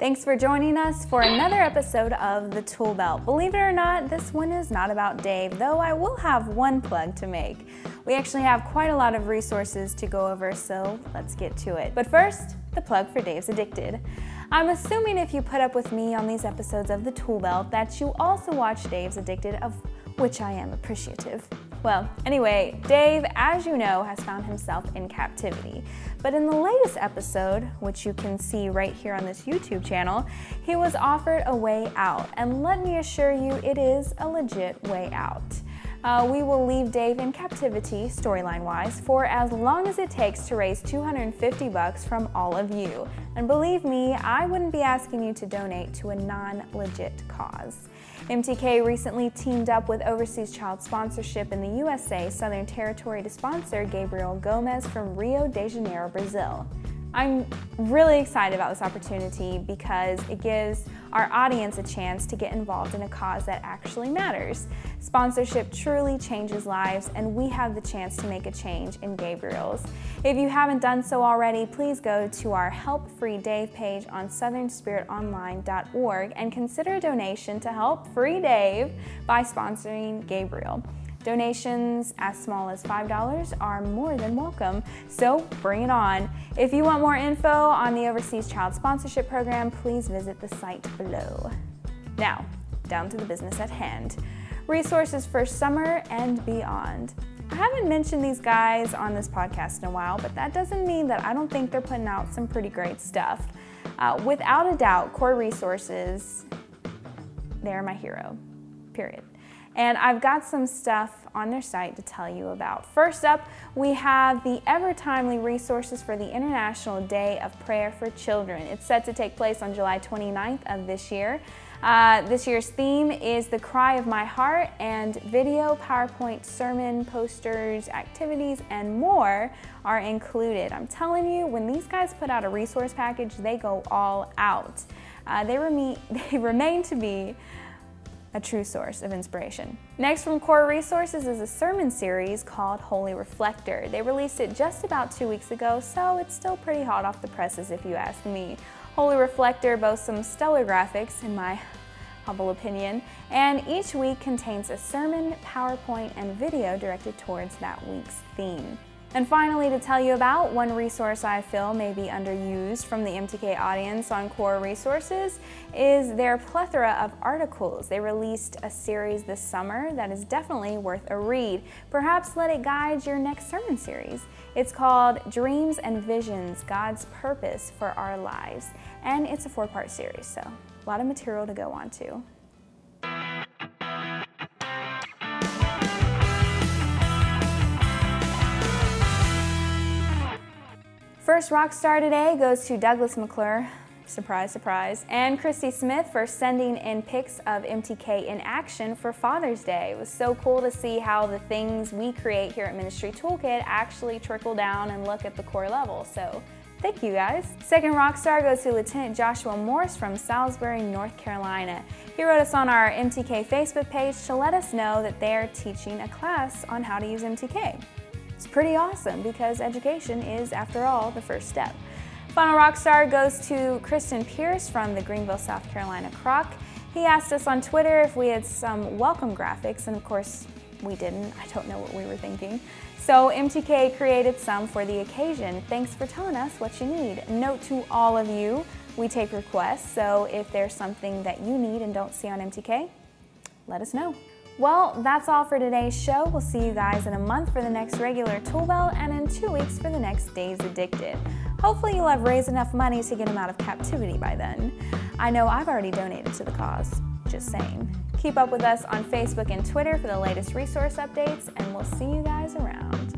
Thanks for joining us for another episode of the Toolbelt. Believe it or not, this one is not about Dave, though I will have one plug to make. We actually have quite a lot of resources to go over, so let's get to it. But first, the plug for Dave's Addicted. I'm assuming if you put up with me on these episodes of the Toolbelt that you also watch Dave's Addicted, of which I am appreciative. Well, anyway, Dave, as you know, has found himself in captivity. But in the latest episode, which you can see right here on this YouTube channel, he was offered a way out. And let me assure you, it is a legit way out. We will leave Dave in captivity, storyline-wise, for as long as it takes to raise $250 from all of you. And believe me, I wouldn't be asking you to donate to a non-legit cause. MTK recently teamed up with Overseas Child Sponsorship in the USA Southern Territory to sponsor Gabriel Gomez from Rio de Janeiro, Brazil. I'm really excited about this opportunity because it gives our audience a chance to get involved in a cause that actually matters. Sponsorship truly changes lives, and we have the chance to make a change in Gabriel's. If you haven't done so already, please go to our Help Free Dave page on southernspiritonline.org and consider a donation to help free Dave by sponsoring Gabriel. Donations as small as $5 are more than welcome, so bring it on. If you want more info on the Overseas Child Sponsorship Program, please visit the site below. Now, down to the business at hand. Resources for summer and beyond. I haven't mentioned these guys on this podcast in a while, but that doesn't mean that I don't think they're putting out some pretty great stuff. Without a doubt, Core Resources, they're my hero, period. And I've got some stuff on their site to tell you about. First up, we have the ever-timely resources for the International Day of Prayer for Children. It's set to take place on July 29th of this year. This year's theme is the Cry of My Heart, and video, PowerPoint, sermon, posters, activities, and more are included. I'm telling you, when these guys put out a resource package, they go all out. They remain to be a true source of inspiration. Next from Core Resources is a sermon series called Holy Reflector. They released it just about 2 weeks ago, so it's still pretty hot off the presses if you ask me. Holy Reflector boasts some stellar graphics, in my humble opinion, and each week contains a sermon, PowerPoint, and video directed towards that week's theme. And finally, to tell you about one resource I feel may be underused from the MTK audience on Core Resources is their plethora of articles. They released a series this summer that is definitely worth a read. Perhaps let it guide your next sermon series. It's called Dreams and Visions, God's Purpose for Our Lives. And it's a 4-part series, so a lot of material to go on to. First rock star today goes to Douglas McClure, surprise, surprise, and Christy Smith for sending in pics of MTK in action for Father's Day. It was so cool to see how the things we create here at Ministry Toolkit actually trickle down and look at the core level, so thank you guys. Second rock star goes to Lieutenant Joshua Morse from Salisbury, North Carolina. He wrote us on our MTK Facebook page to let us know that they're teaching a class on how to use MTK. It's pretty awesome because education is, after all, the first step. Final rock star goes to Kristen Pierce from the Greenville, South Carolina Croc. He asked us on Twitter if we had some welcome graphics, and of course we didn't. I don't know what we were thinking. So MTK created some for the occasion. Thanks for telling us what you need. Note to all of you, we take requests, so if there's something that you need and don't see on MTK, let us know. Well, that's all for today's show. We'll see you guys in a month for the next regular Toolbelt and in 2 weeks for the next Dave's Addicted. Hopefully you'll have raised enough money to get him out of captivity by then. I know I've already donated to the cause, just saying. Keep up with us on Facebook and Twitter for the latest resource updates, and we'll see you guys around.